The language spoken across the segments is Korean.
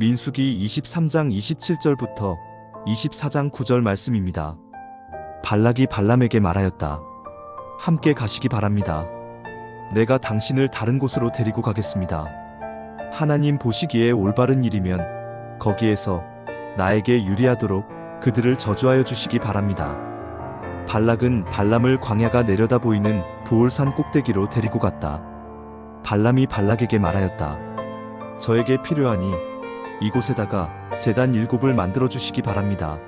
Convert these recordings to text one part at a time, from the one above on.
민수기 23장 27절부터 24장 9절 말씀입니다. 발락이 발람에게 말하였다. 함께 가시기 바랍니다. 내가 당신을 다른 곳으로 데리고 가겠습니다. 하나님 보시기에 올바른 일이면 거기에서 나에게 유리하도록 그들을 저주하여 주시기 바랍니다. 발락은 발람을 광야가 내려다 보이는 부올산 꼭대기로 데리고 갔다. 발람이 발락에게 말하였다. 저에게 필요하니 이곳에다가 제단 7을 만들어 주시기 바랍니다.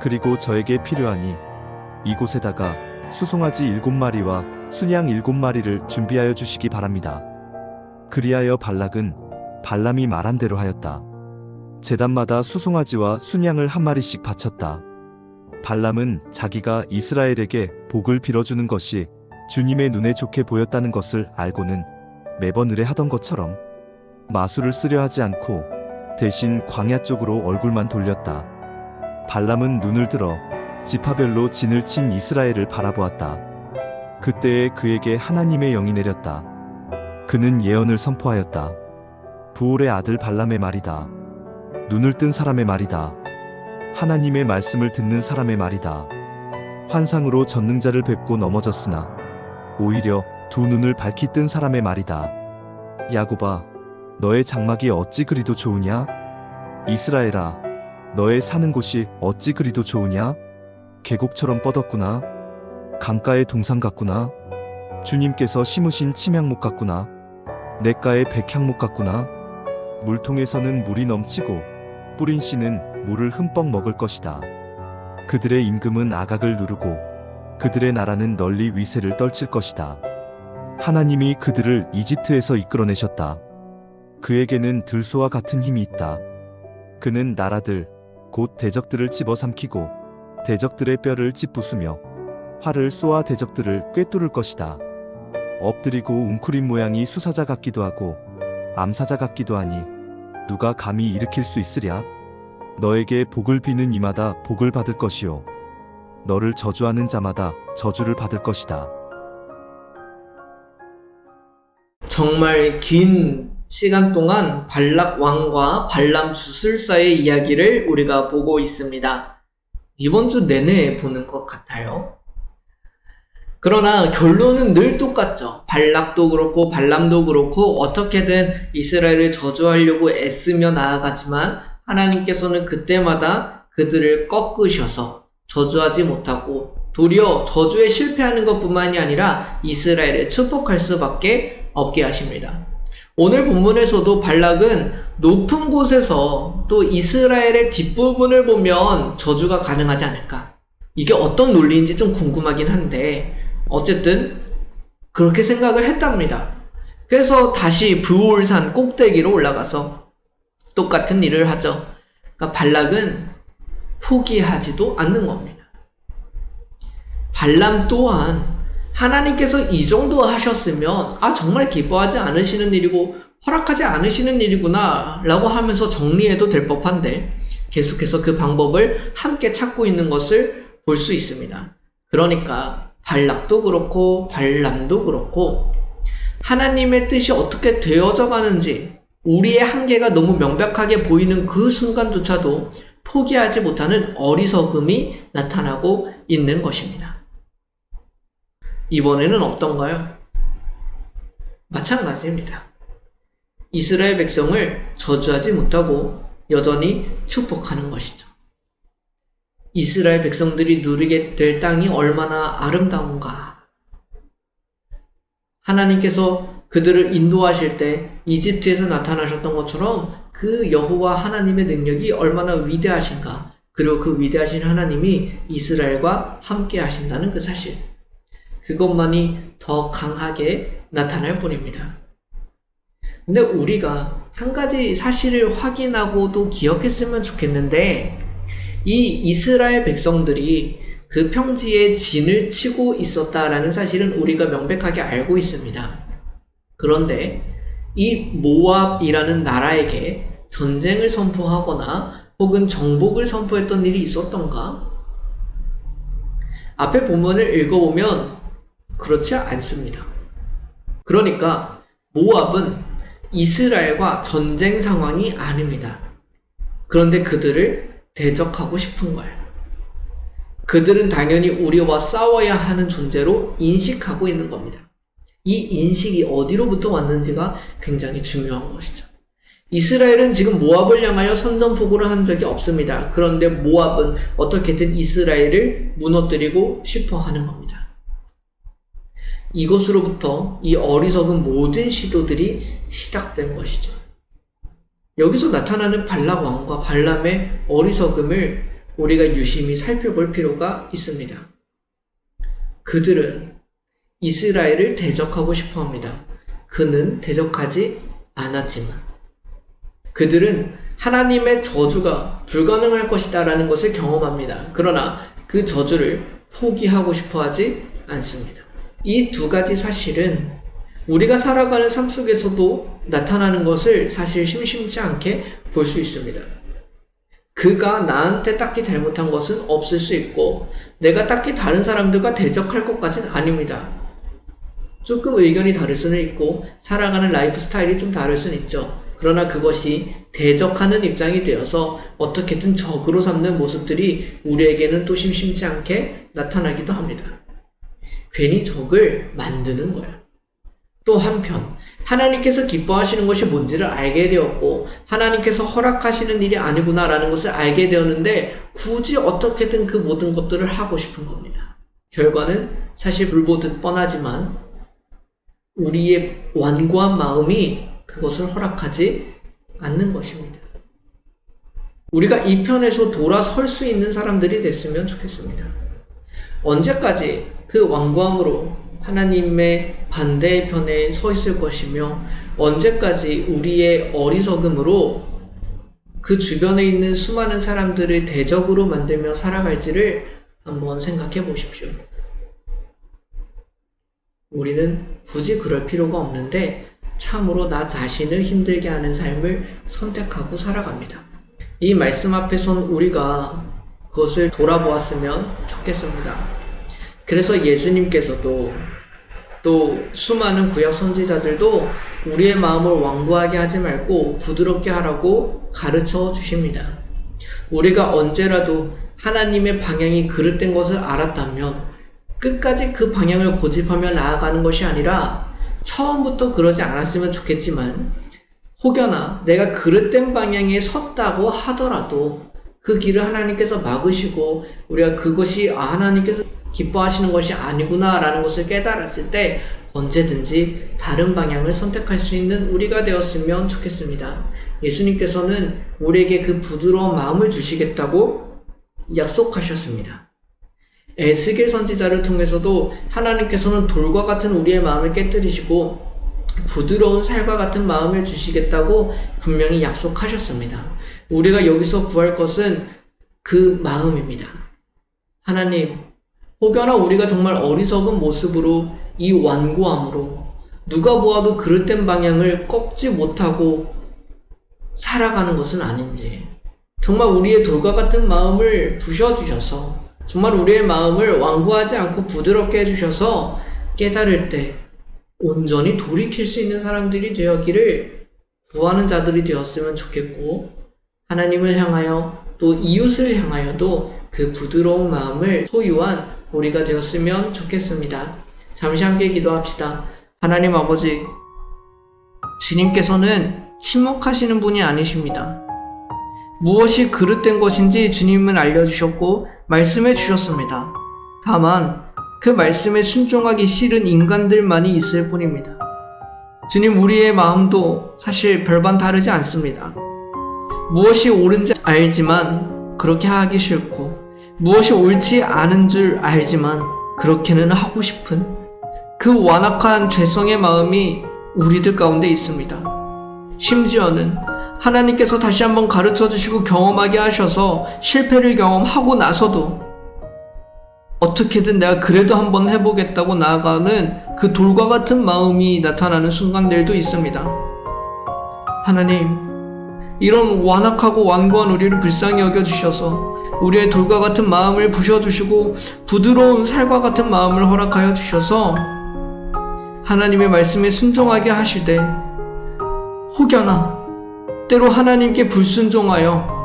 그리고 저에게 필요하니 이곳에다가 수송아지 7마리와 순양 7마리를 준비하여 주시기 바랍니다. 그리하여 발락은 발람이 말한 대로 하였다. 제단마다 수송아지와 순양을 1마리씩 바쳤다. 발람은 자기가 이스라엘에게 복을 빌어주는 것이 주님의 눈에 좋게 보였다는 것을 알고는 매번 의뢰하던 것처럼 마술을 쓰려 하지 않고 대신 광야 쪽으로 얼굴만 돌렸다. 발람은 눈을 들어 지파별로 진을 친 이스라엘을 바라보았다. 그때에 그에게 하나님의 영이 내렸다. 그는 예언을 선포하였다. 부올의 아들 발람의 말이다. 눈을 뜬 사람의 말이다. 하나님의 말씀을 듣는 사람의 말이다. 환상으로 전능자를 뵙고 넘어졌으나 오히려 두 눈을 밝히 뜬 사람의 말이다. 야곱아, 너의 장막이 어찌 그리도 좋으냐? 이스라엘아, 너의 사는 곳이 어찌 그리도 좋으냐? 계곡처럼 뻗었구나. 강가의 동산 같구나. 주님께서 심으신 침향목 같구나. 냇가의 백향목 같구나. 물통에서는 물이 넘치고 뿌린 씨는 물을 흠뻑 먹을 것이다. 그들의 임금은 아각을 누르고 그들의 나라는 널리 위세를 떨칠 것이다. 하나님이 그들을 이집트에서 이끌어내셨다. 그에게는 들소와 같은 힘이 있다. 그는 나라들, 곧 대적들을 집어삼키고 대적들의 뼈를 찢부수며 활을 쏘아 대적들을 꿰뚫을 것이다. 엎드리고 웅크린 모양이 수사자 같기도 하고 암사자 같기도 하니 누가 감히 일으킬 수 있으랴? 너에게 복을 비는 이마다 복을 받을 것이요 너를 저주하는 자마다 저주를 받을 것이다. 정말 긴 시간 동안 발락 왕과 발람 주술사의 이야기를 우리가 보고 있습니다. 이번 주 내내 보는 것 같아요. 그러나 결론은 늘 똑같죠. 발락도 그렇고 발람도 그렇고 어떻게든 이스라엘을 저주하려고 애쓰며 나아가지만 하나님께서는 그때마다 그들을 꺾으셔서 저주하지 못하고 도리어 저주에 실패하는 것뿐만이 아니라 이스라엘을 축복할 수밖에 없게 하십니다. 오늘 본문에서도 발락은 높은 곳에서 또 이스라엘의 뒷부분을 보면 저주가 가능하지 않을까. 이게 어떤 논리인지 좀 궁금하긴 한데 어쨌든 그렇게 생각을 했답니다. 그래서 다시 브올산 꼭대기로 올라가서 똑같은 일을 하죠. 그러니까 발락은 포기하지도 않는 겁니다. 발람 또한 하나님께서 이 정도 하셨으면 정말 기뻐하지 않으시는 일이고 허락하지 않으시는 일이구나 라고 하면서 정리해도 될 법한데 계속해서 그 방법을 함께 찾고 있는 것을 볼 수 있습니다. 그러니까 발락도 그렇고 발람도 그렇고 하나님의 뜻이 어떻게 되어져 가는지 우리의 한계가 너무 명백하게 보이는 그 순간조차도 포기하지 못하는 어리석음이 나타나고 있는 것입니다. 이번에는 어떤가요? 마찬가지입니다. 이스라엘 백성을 저주하지 못하고 여전히 축복하는 것이죠. 이스라엘 백성들이 누리게 될 땅이 얼마나 아름다운가. 하나님께서 그들을 인도하실 때 이집트에서 나타나셨던 것처럼 그 여호와 하나님의 능력이 얼마나 위대하신가. 그리고 그 위대하신 하나님이 이스라엘과 함께 하신다는 그 사실. 그것만이 더 강하게 나타날 뿐입니다. 근데 우리가 한 가지 사실을 확인하고도 기억했으면 좋겠는데 이 이스라엘 백성들이 그 평지에 진을 치고 있었다라는 사실은 우리가 명백하게 알고 있습니다. 그런데 이 모압이라는 나라에게 전쟁을 선포하거나 혹은 정복을 선포했던 일이 있었던가? 앞에 본문을 읽어보면 그렇지 않습니다. 그러니까 모압은 이스라엘과 전쟁 상황이 아닙니다. 그런데 그들을 대적하고 싶은 거예요. 그들은 당연히 우리와 싸워야 하는 존재로 인식하고 있는 겁니다. 이 인식이 어디로부터 왔는지가 굉장히 중요한 것이죠. 이스라엘은 지금 모압을 향하여 선전포고를 한 적이 없습니다. 그런데 모압은 어떻게든 이스라엘을 무너뜨리고 싶어 하는 겁니다. 이것으로부터 이 어리석은 모든 시도들이 시작된 것이죠. 여기서 나타나는 발락 왕과 발람의 어리석음을 우리가 유심히 살펴볼 필요가 있습니다. 그들은 이스라엘을 대적하고 싶어 합니다. 그는 대적하지 않았지만 그들은 하나님의 저주가 불가능할 것이다 라는 것을 경험합니다. 그러나 그 저주를 포기하고 싶어 하지 않습니다. 이 두 가지 사실은 우리가 살아가는 삶 속에서도 나타나는 것을 사실 심심치 않게 볼 수 있습니다. 그가 나한테 딱히 잘못한 것은 없을 수 있고 내가 딱히 다른 사람들과 대적할 것까지는 아닙니다. 조금 의견이 다를 수는 있고 살아가는 라이프 스타일이 좀 다를 수는 있죠. 그러나 그것이 대적하는 입장이 되어서 어떻게든 적으로 삼는 모습들이 우리에게는 또 심심치 않게 나타나기도 합니다. 괜히 적을 만드는 거예요. 또 한편 하나님께서 기뻐하시는 것이 뭔지를 알게 되었고 하나님께서 허락하시는 일이 아니구나라는 것을 알게 되었는데 굳이 어떻게든 그 모든 것들을 하고 싶은 겁니다. 결과는 사실 불보듯 뻔하지만 우리의 완고한 마음이 그것을 허락하지 않는 것입니다. 우리가 이 편에서 돌아설 수 있는 사람들이 됐으면 좋겠습니다. 언제까지 그 완고함으로 하나님의 반대의 편에 서 있을 것이며 언제까지 우리의 어리석음으로 그 주변에 있는 수많은 사람들을 대적으로 만들며 살아갈지를 한번 생각해 보십시오. 우리는 굳이 그럴 필요가 없는데 참으로 나 자신을 힘들게 하는 삶을 선택하고 살아갑니다. 이 말씀 앞에선 우리가 그것을 돌아보았으면 좋겠습니다. 그래서 예수님께서도 또 수많은 구약 선지자들도 우리의 마음을 완고하게 하지 말고 부드럽게 하라고 가르쳐 주십니다. 우리가 언제라도 하나님의 방향이 그릇된 것을 알았다면 끝까지 그 방향을 고집하며 나아가는 것이 아니라 처음부터 그러지 않았으면 좋겠지만 혹여나 내가 그릇된 방향에 섰다고 하더라도 그 길을 하나님께서 막으시고 우리가 그것이 하나님께서 기뻐하시는 것이 아니구나 라는 것을 깨달았을 때 언제든지 다른 방향을 선택할 수 있는 우리가 되었으면 좋겠습니다. 예수님께서는 우리에게 그 부드러운 마음을 주시겠다고 약속하셨습니다. 에스겔 선지자를 통해서도 하나님께서는 돌과 같은 우리의 마음을 깨뜨리시고 부드러운 살과 같은 마음을 주시겠다고 분명히 약속하셨습니다. 우리가 여기서 구할 것은 그 마음입니다. 하나님, 혹여나 우리가 정말 어리석은 모습으로 이 완고함으로 누가 보아도 그릇된 방향을 꺾지 못하고 살아가는 것은 아닌지 정말 우리의 돌과 같은 마음을 부셔주셔서 정말 우리의 마음을 완고하지 않고 부드럽게 해주셔서 깨달을 때 온전히 돌이킬 수 있는 사람들이 되었기를 구하는 자들이 되었으면 좋겠고 하나님을 향하여 또 이웃을 향하여도 그 부드러운 마음을 소유한 우리가 되었으면 좋겠습니다. 잠시 함께 기도합시다. 하나님 아버지, 주님께서는 침묵하시는 분이 아니십니다. 무엇이 그릇된 것인지 주님은 알려주셨고 말씀해 주셨습니다. 다만 그 말씀에 순종하기 싫은 인간들만이 있을 뿐입니다. 주님, 우리의 마음도 사실 별반 다르지 않습니다. 무엇이 옳은지 알지만 그렇게 하기 싫고 무엇이 옳지 않은 줄 알지만 그렇게는 하고 싶은 그 완악한 죄성의 마음이 우리들 가운데 있습니다. 심지어는 하나님께서 다시 한번 가르쳐 주시고 경험하게 하셔서 실패를 경험하고 나서도 어떻게든 내가 그래도 한번 해보겠다고 나아가는 그 돌과 같은 마음이 나타나는 순간들도 있습니다. 하나님, 이런 완악하고 완고한 우리를 불쌍히 여겨주셔서 우리의 돌과 같은 마음을 부셔주시고 부드러운 살과 같은 마음을 허락하여 주셔서 하나님의 말씀에 순종하게 하시되 혹여나 때로 하나님께 불순종하여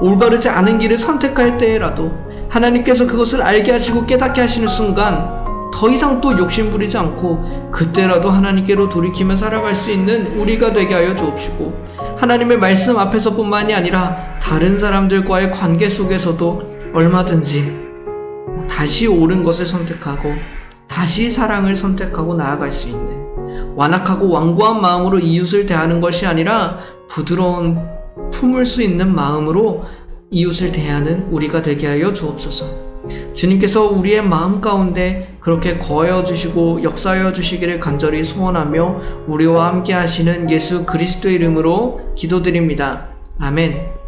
올바르지 않은 길을 선택할 때라도 하나님께서 그것을 알게 하시고 깨닫게 하시는 순간 더 이상 또 욕심 부리지 않고 그때라도 하나님께로 돌이키며 살아갈 수 있는 우리가 되게 하여 주옵시고, 하나님의 말씀 앞에서뿐만이 아니라 다른 사람들과의 관계 속에서도 얼마든지 다시 옳은 것을 선택하고 다시 사랑을 선택하고 나아갈 수 있는, 완악하고 완고한 마음으로 이웃을 대하는 것이 아니라 부드러운 품을 수 있는 마음으로 이웃을 대하는 우리가 되게 하여 주옵소서. 주님께서 우리의 마음 가운데 그렇게 거하여 주시고 역사하여 주시기를 간절히 소원하며 우리와 함께 하시는 예수 그리스도의 이름으로 기도드립니다. 아멘.